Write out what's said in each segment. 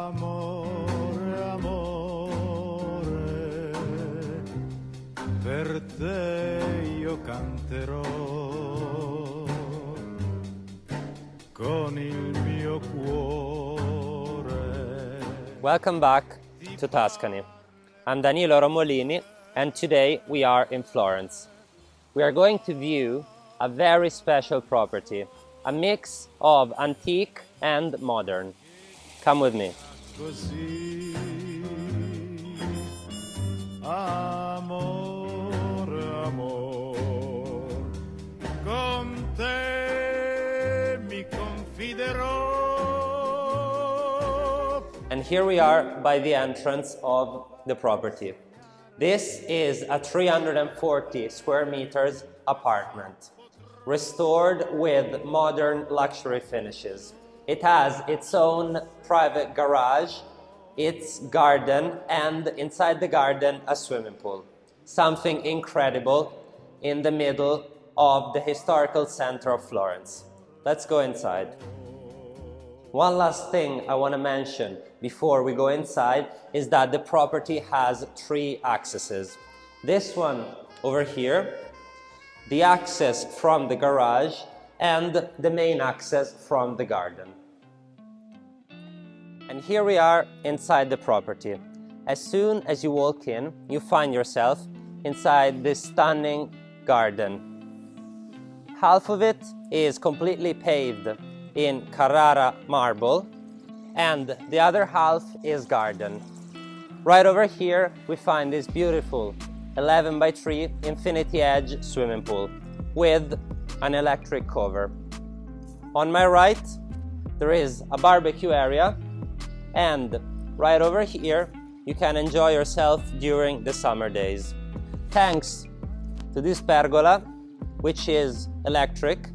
amore, amore, per te io canterò con il mio cuore. Welcome back to Tuscany. I'm Danilo Romolini, and today we are in Florence. We are going to view a very special property, a mix of antique and modern. Come with me. Così, amore, amore, con te mi confiderò. And here we are by the entrance of the property. This is a 340 square meters apartment, restored with modern luxury finishes. It has its own private garage, its garden, and inside the garden a swimming pool. Something incredible in the middle of the historical center of Florence. Let's go inside. One last thing I want to mention before we go inside is that the property has 3 accesses. This one over here, the access from the garage, and the main access from the garden. And here we are inside the property. As soon as you walk in, you find yourself inside this stunning garden. Half of it is completely paved in Carrara marble, and the other half is garden. Right over here we find this beautiful 11 by 3 infinity edge swimming pool with an electric cover. On my right there is a barbecue area, and right over here you can enjoy yourself during the summer days. Thanks to this pergola, which is electric,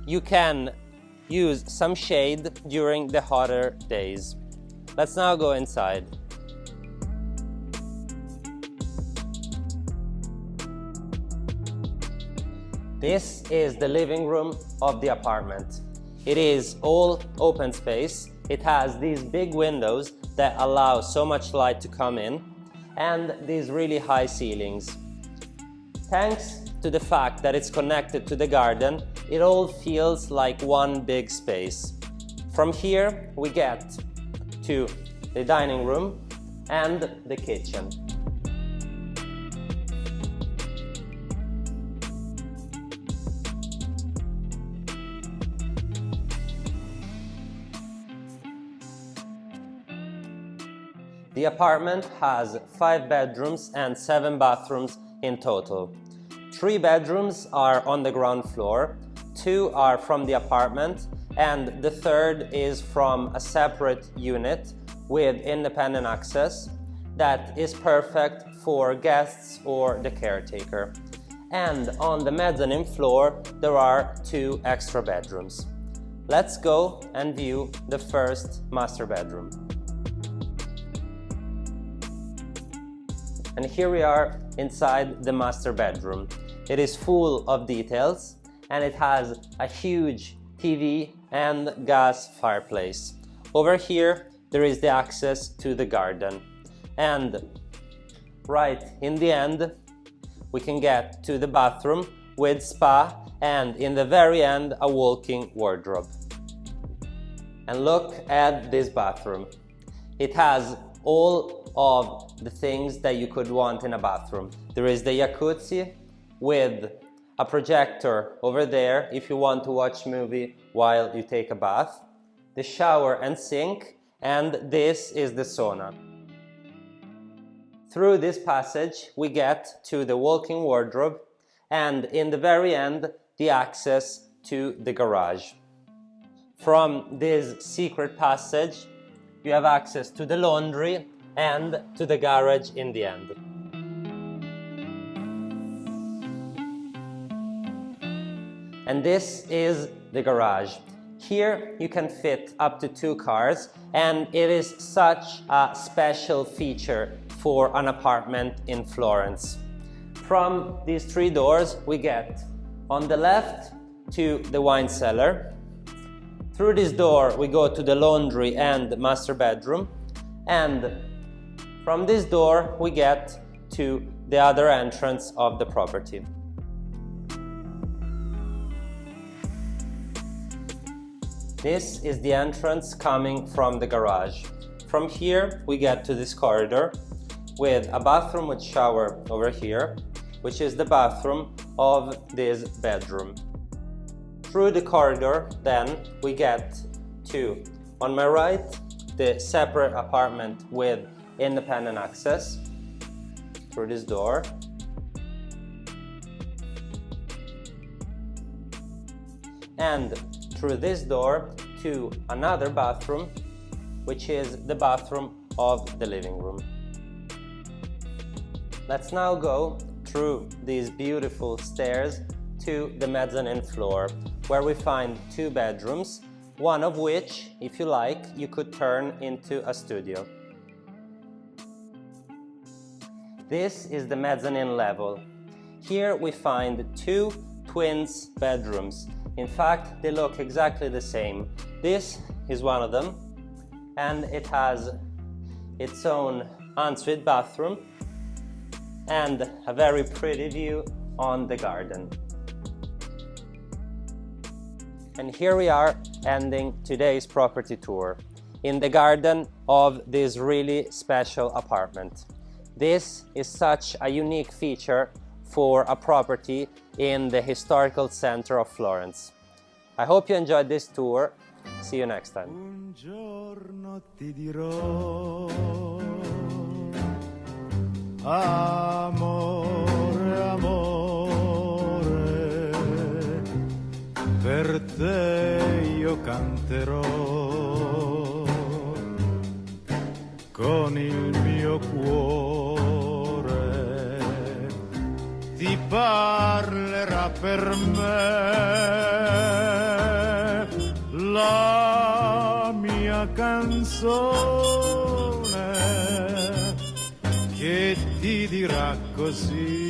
you can use some shade during the hotter days. Let's now go inside. This is the living room of the apartment. It is all open space. It has these big windows that allow so much light to come in, and these really high ceilings. Thanks to the fact that it's connected to the garden, it all feels like one big space. From here we get to the dining room and the kitchen. The apartment has 5 bedrooms and 7 bathrooms in total. 3 bedrooms are on the ground floor, 2 are from the apartment, and the third is from a separate unit with independent access that is perfect for guests or the caretaker. And on the mezzanine floor there are 2 extra bedrooms. Let's go and view the first master bedroom. And here we are inside the master bedroom. It is full of details, and it has a huge TV and gas fireplace. Over here there is the access to the garden, and right in the end we can get to the bathroom with spa, and in the very end a walk-in wardrobe. And look at this bathroom. It has all of the things that you could want in a bathroom. There is the jacuzzi with a projector over there if you want to watch a movie while you take a bath, the shower and sink, and this is the sauna. Through this passage we get to the walk-in wardrobe, and in the very end the access to the garage. From this secret passage you have access to the laundry and to the garage in the end. And this is the garage. Here you can fit up to 2 cars, and it is such a special feature for an apartment in Florence. From these 3 doors we get on the left to the wine cellar, Through this door we go to the laundry and master bedroom, and from this door we get to the other entrance of the property. This is the entrance coming from the garage. From here we get to this corridor with a bathroom with shower over here, which is the bathroom of this bedroom. Through the corridor then we get to, on my right, the separate apartment with independent access through this door. And through this door to another bathroom, which is the bathroom of the living room. Let's now go through these beautiful stairs to the mezzanine floor, where we find two bedrooms, one of which, if you like, you could turn into a studio. This is the mezzanine level. Here we find two twins bedrooms. In fact, they look exactly the same. This is one of them, and it has its own ensuite bathroom and a very pretty view on the garden. And here we are ending today's property tour in the garden of this really special apartment. This is such a unique feature for a property in the historical center of Florence. I hope you enjoyed this tour. See you next time. Un giorno ti dirò, amore, amore, per te io canterò con il mio cuore, ti parlerà per me la mia canzone che ti dirà così.